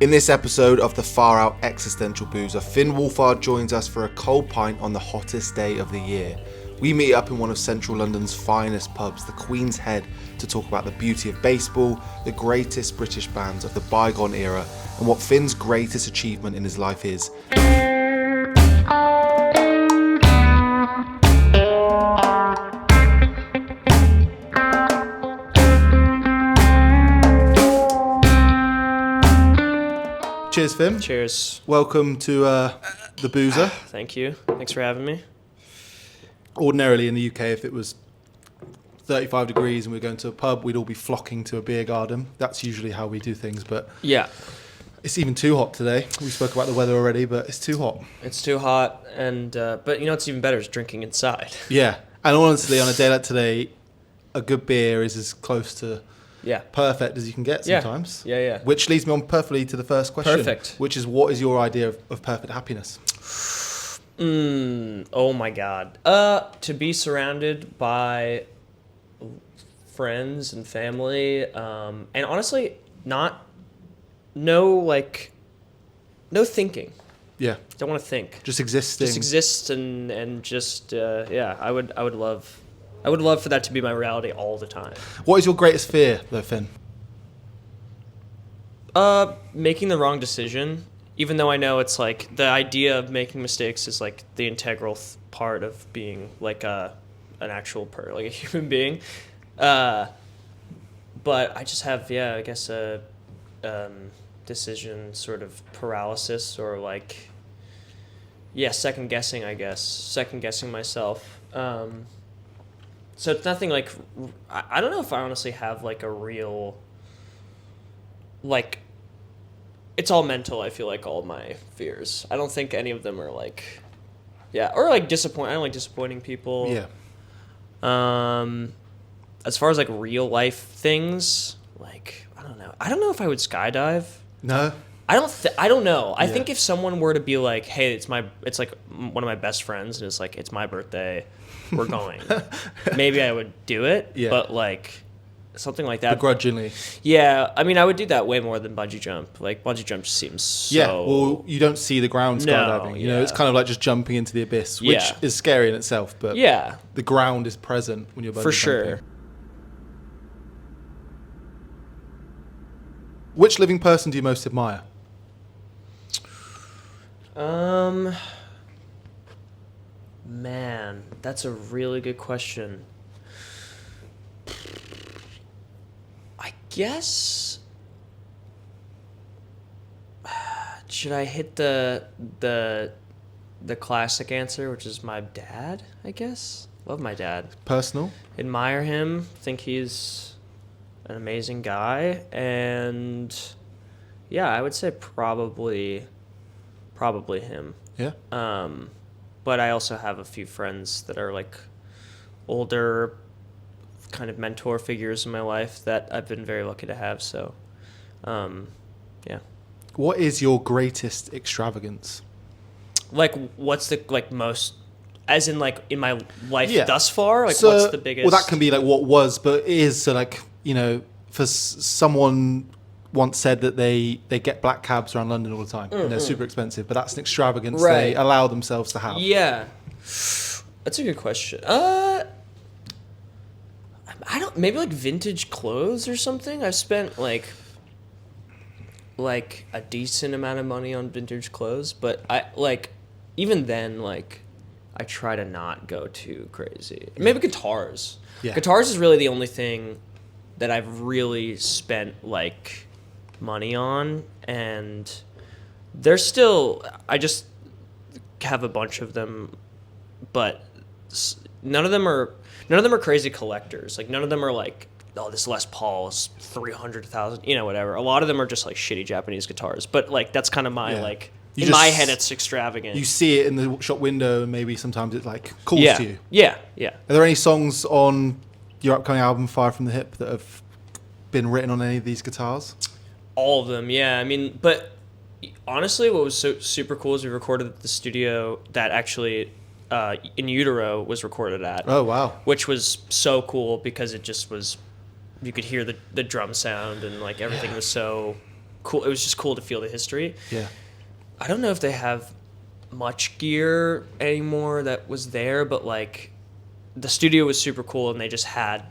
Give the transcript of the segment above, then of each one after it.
In this episode of the Far Out Existential Boozer, Finn Wolfhard joins us for a cold pint on the hottest day of the year. We meet up in one of central London's finest pubs, the Queen's Head, to talk about the beauty of baseball, the greatest British bands of the bygone era, and what Finn's greatest achievement in his life is. Cheers, Finn. Cheers. Welcome to the Boozer. Thank you. Thanks for having me. Ordinarily in the UK, if it was 35 degrees and we were going to a pub, we'd all be flocking to a beer garden. That's usually how we do things, but Yeah. it's even too hot today. We spoke about the weather already, but it's too hot. It's too hot, and but you know what's even better is drinking inside. Yeah, and honestly, on a day like today, a good beer is as close to Yeah. perfect as you can get sometimes. Yeah. Which leads me on perfectly to the first question. Perfect. Which is, what is your idea of perfect happiness? Oh my God. To be surrounded by friends and family, and honestly, no thinking. Yeah, Don't want to think. just existing. Just exist and just yeah. I would love for that to be my reality all the time. What is your greatest fear, though, Finn? Making the wrong decision, even though I know it's like the idea of making mistakes is like the integral part of being like an actual like a human being. But I just have, I guess a decision sort of paralysis or like, second guessing myself. So it's nothing like, I don't know if I honestly have like a real, like, it's all mental, I feel like, all of my fears. I don't think any of them are like, or like I don't like disappointing people. Yeah. As far as like real life things, like, I don't know if I would skydive. No? I don't know. I Yeah. think if someone were to be like, hey, it's like one of my best friends and it's like, it's my birthday, we're going. Maybe I would do it, but like something like that. Begrudgingly. Yeah, I mean, I would do that way more than bungee jump. Like bungee jump just seems so. Yeah, well, you don't see the ground skydiving. You know, it's kind of like just jumping into the abyss, which is scary in itself, but the ground is present when you're bungee for jumping. sure. Which living person do you most admire? Man, that's a really good question. I guess, should I hit the classic answer, which is my dad, I guess? Love my dad. Personal? Admire him, think he's an amazing guy, and I would say probably him. Yeah. But I also have a few friends that are like older kind of mentor figures in my life that I've been very lucky to have. So, yeah. What is your greatest extravagance? Like, what's the like most, as in like in my life thus far? Like, so, what's the biggest? Well, that can be like what was, but it is, so like, you know, for someone once said that they get black cabs around London all the time and they're super expensive, but that's an extravagance they allow themselves to have. Yeah, that's a good question. I don't, maybe like vintage clothes or something. I've spent like a decent amount of money on vintage clothes, but I like even then like I try to not go too crazy. Maybe guitars. Yeah. Guitars is really the only thing that I've really spent like money on, and they're still, I just have a bunch of them, but none of them are crazy collectors. Like none of them are like, oh, this Les Paul is $300,000, whatever. A lot of them are just like shitty Japanese guitars, but like that's kind of my like in my head it's extravagant. You see it in the shop window and maybe sometimes it like calls to you. Yeah. Are there any songs on your upcoming album Fire from the Hip that have been written on any of these guitars? All of them, yeah. I mean, but honestly, what was so super cool is we recorded at the studio that actually In Utero was recorded at. Oh, wow. Which was so cool because it just was, you could hear the drum sound and like everything was so cool. It was just cool to feel the history. Yeah. I don't know if they have much gear anymore that was there, but like the studio was super cool, and they just had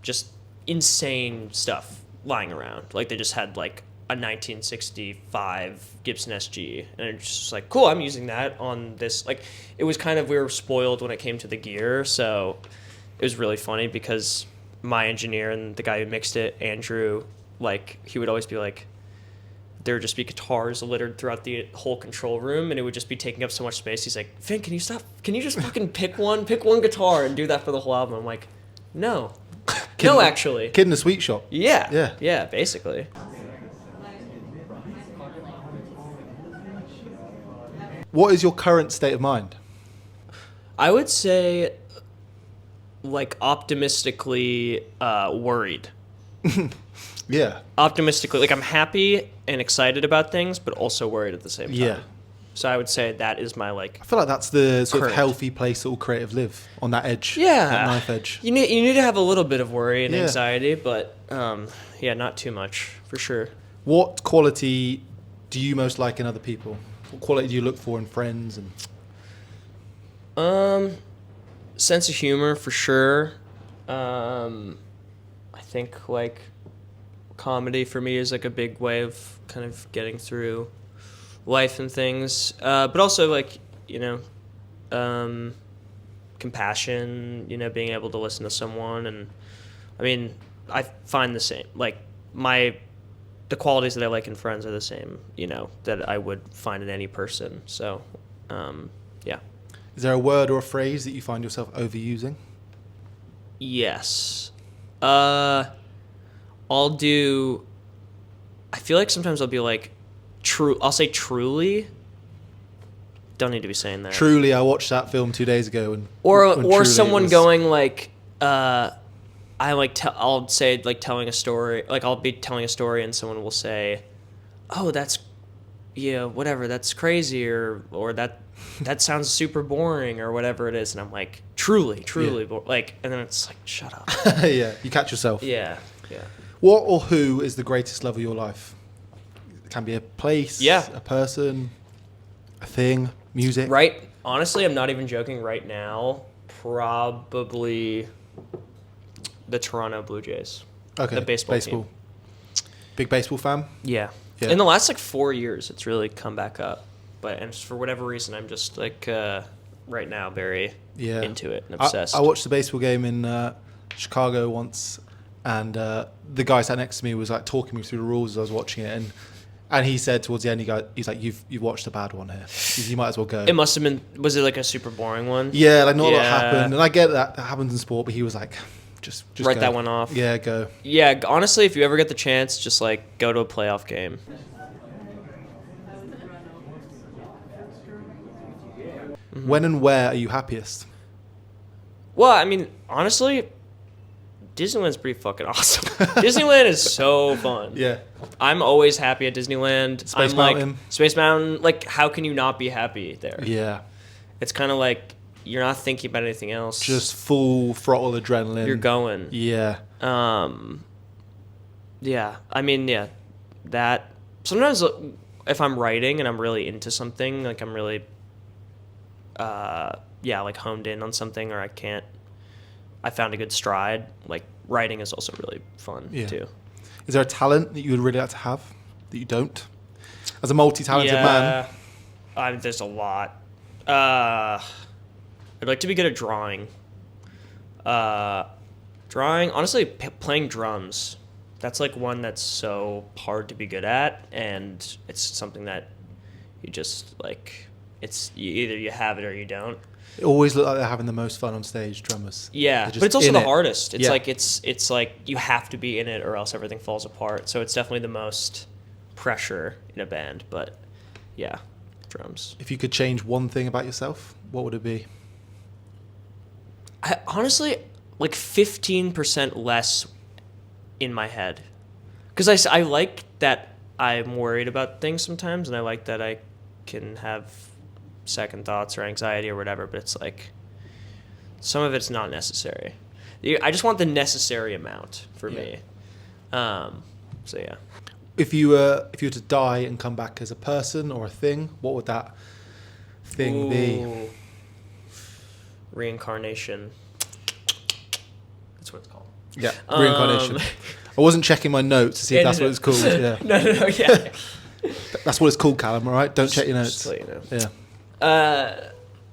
just insane stuff lying around. Like they just had like a 1965 Gibson SG, and it's just like, cool, I'm using that on this. Like it was kind of, we were spoiled when it came to the gear, so it was really funny because my engineer and the guy who mixed it, Andrew, like he would always be like, there would just be guitars littered throughout the whole control room, and it would just be taking up so much space. He's like, Finn, can you stop? Can you just fucking pick one guitar and do that for the whole album? I'm like, no. No, actually. Kid in a sweet shop. Yeah. Yeah, basically. What is your current state of mind? I would say, like, optimistically worried. Yeah. Optimistically, like I'm happy and excited about things, but also worried at the same time. Yeah. So I would say that is my like. I feel like that's the sort of current. healthy place that all creative live, on that edge. Yeah. That knife edge. You need to have a little bit of worry and Yeah. anxiety, but yeah, not too much for sure. What quality do you most like in other people? What quality do you look for in friends? And Sense of humor for sure. I think like comedy for me is like a big way of kind of getting through life and things, but also like, you know, compassion, you know, being able to listen to someone. And I mean, I find the same, like the qualities that I like in friends are the same, you know, that I would find in any person. So yeah. Is there a word or a phrase that you find yourself overusing? Yes. I feel like sometimes I'll be like, I'll say truly. Don't need to be saying that. Truly, I watched that film 2 days ago. Or Truly someone was... going like, I'll say like telling a story, like I'll be telling a story and someone will say, oh, that's, yeah, whatever, that's crazy, or that sounds super boring, or whatever it is. And I'm like, truly, Yeah. like, and then it's like, shut up. Yeah, you catch yourself. Yeah. What or who is the greatest love of your life? It can be a place, a person, a thing, music. Right. Honestly, I'm not even joking right now. Probably the Toronto Blue Jays. Okay. The baseball team. Big baseball fan? Yeah. Yeah. In the last like 4 years, it's really come back up. And for whatever reason, I'm just like right now very into it and obsessed. I watched the baseball game in Chicago once, and the guy sat next to me was like talking me through the rules as I was watching it, and he said towards the end, he's like, you've watched a bad one here. You might as well go. It must have been. Was it like a super boring one? Yeah, like not a lot happened, and I get that happens in sport, but he was like, just write go. that one off. Yeah, go. Yeah, honestly, if you ever get the chance, just like go to a playoff game. Mm-hmm. When and where are you happiest? Well, I mean, honestly, Disneyland's pretty fucking awesome. Disneyland is so fun. Yeah. I'm always happy at Disneyland. Space Mountain. Space Mountain, like, how can you not be happy there? Yeah. It's kind of like you're not thinking about anything else. Just full throttle adrenaline. You're going. Yeah. Yeah. I mean, yeah. That. Sometimes if I'm writing and I'm really into something, like I'm really, like honed in on something, or I found a good stride, like writing is also really fun too. Is there a talent that you would really like to have that you don't? As a multi-talented man. There's a lot. I'd like to be good at drawing. Honestly, playing drums. That's like one that's so hard to be good at, and it's something that you just like. Either you have it or you don't. It always look like they're having the most fun on stage, drummers. Yeah, but it's also the hardest. It's like it's like you have to be in it or else everything falls apart. So it's definitely the most pressure in a band. But yeah, drums. If you could change one thing about yourself, what would it be? I honestly like 15% less in my head, because I like that I'm worried about things sometimes, and I like that I can have second thoughts or anxiety or whatever, but it's like some of it's not necessary. I just want the necessary amount for me. So yeah. If you were to die and come back as a person or a thing, what would that thing be? Reincarnation. That's what it's called. Yeah, reincarnation. I wasn't checking my notes to see if that's what it's called. Yeah. No, yeah. That's what it's called, Callum, all right? Don't check your notes. Just let you know. Yeah.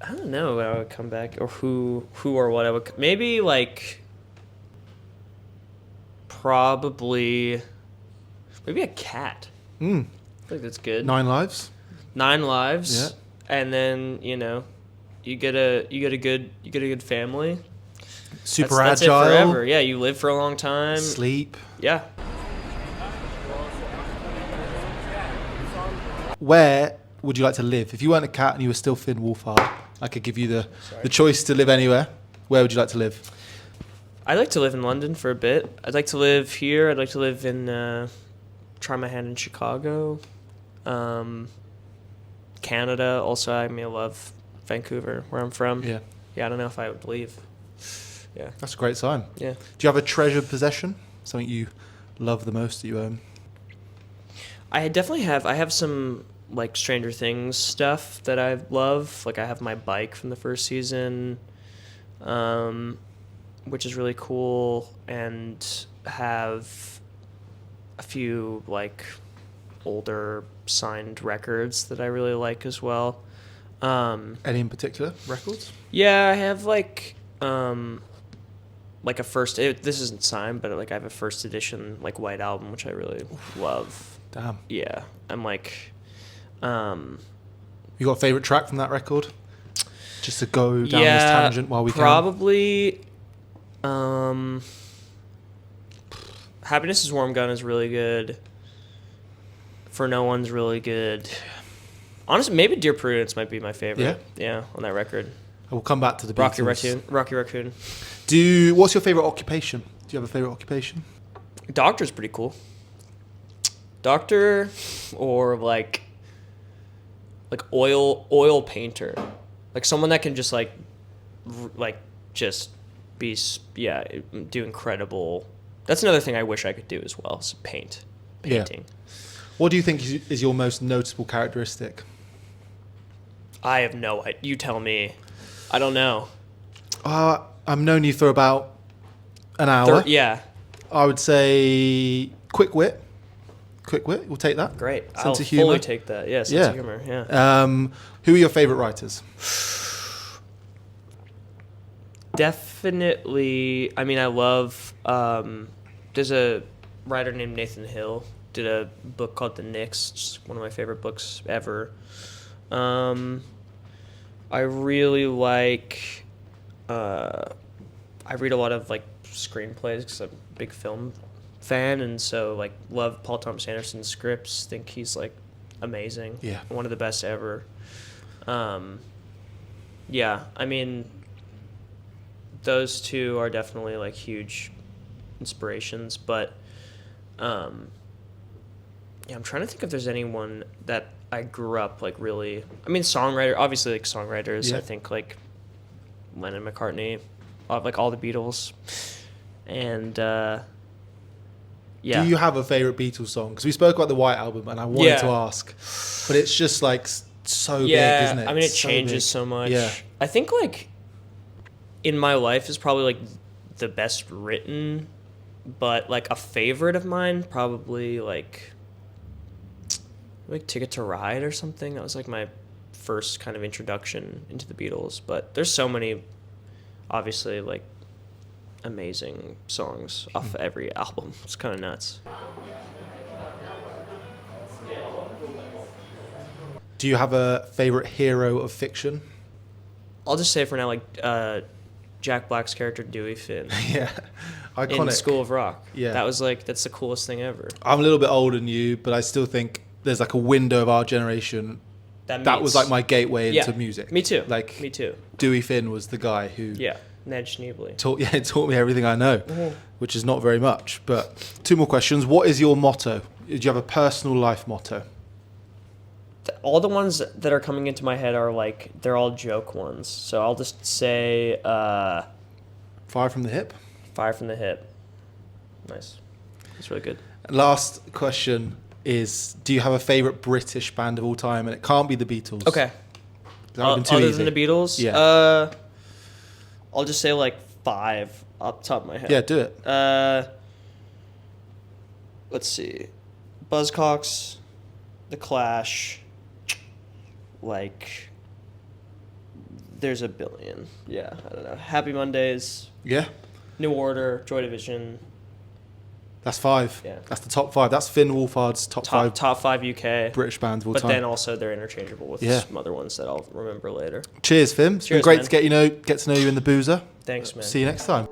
I don't know when I would come back or who or what I would... Maybe, like... Probably... Maybe a cat. I think that's good. 9 lives. 9 lives. Yeah. And then, you get a good family. Super that's agile. It forever. Yeah, you live for a long time. Sleep. Yeah. Where would you like to live? If you weren't a cat and you were still Finn Wolfhard, I could give you the choice to live anywhere. Where would you like to live? I'd like to live in London for a bit. I'd like to live here. I'd like to live in... try my hand in Chicago. Canada. Also, I love Vancouver, where I'm from. Yeah. Yeah, I don't know if I would leave. Yeah. That's a great sign. Yeah. Do you have a treasured possession? Something you love the most that you own? I definitely have. I have some like Stranger Things stuff that I love. Like I have my bike from the first season, which is really cool, and have a few like older signed records that I really like as well. Any in particular records? Yeah, I have like a first. This isn't signed, but like I have a first edition like white album, which I really love. Damn. Yeah, I'm like. You got a favorite track from that record? Just to go down this tangent while we probably. Happiness is Warm Gun is really good. For No One's really good. Honestly, maybe Dear Prudence might be my favorite. Yeah, on that record. We'll come back to the Rocky Beatles. Rocky Raccoon. What's your favorite occupation? Do you have a favorite occupation? Doctor's pretty cool. Doctor, or like oil painter, like someone that can just just be do incredible. That's another thing I wish I could do as well. Is painting. Yeah. What do you think is your most noticeable characteristic? I have no idea. You tell me. I don't know. I've known you for about an hour. Yeah. I would say quick wit. Quick wit, we'll take that. Great. Sense I'll of humor. fully take that. Yeah, sense of humor. Yeah. Who are your favorite writers? Definitely. I mean, I love. There's a writer named Nathan Hill. Did a book called The Knicks. Just one of my favorite books ever. I really like. I read a lot of like screenplays because I'm a big film fan, and so like love Paul Thomas Anderson's scripts. Think he's like amazing. Yeah. One of the best ever. Yeah, I mean, those two are definitely like huge inspirations, but yeah, I'm trying to think if there's anyone that I grew up like really. I mean, obviously like songwriters. Yeah. I think like Lennon, McCartney, like all the Beatles, and yeah. Do you have a favorite Beatles song? Because we spoke about the White Album, and I wanted to ask, but it's just like so big, isn't it? I mean, it so changes big. so much. Yeah. I think like in my life is probably like the best written, but like a favorite of mine probably like Ticket to Ride or something. That was like my first kind of introduction into the Beatles. But there's so many, obviously, like amazing songs off every album. It's kind of nuts. Do you have a favorite hero of fiction? I'll just say for now, like Jack Black's character Dewey Finn Yeah, iconic. in School of Rock. Yeah, that's the coolest thing ever. I'm a little bit older than you, but I still think there's like a window of our generation that was like my gateway into music. Me too. Like me too. Dewey Finn was the guy who Ned Schneebly taught me everything I know, which is not very much. But 2 more questions. What is your motto? Do you have a personal life motto? All the ones that are coming into my head are like they're all joke ones. So I'll just say Fire from the hip. Fire from the hip. Nice. That's really good. Last question. is, do you have a favourite British band of all time? And it can't be the Beatles. Okay. That would have been too Other easy. than the Beatles? Yeah. I'll just say like 5 up the top of my head. Yeah, do it. Let's see. Buzzcocks, The Clash, like, there's a billion. Yeah, I don't know. Happy Mondays, Yeah. New Order, Joy Division. That's 5. Yeah. That's the top 5. That's Finn Wolfhard's top 5 Top 5 UK. British bands of all But time. then also they're interchangeable with some other ones that I'll remember later. Cheers, Finn. It's been Cheers, great man. to get to know you in the Boozer. Thanks, man. See you next time.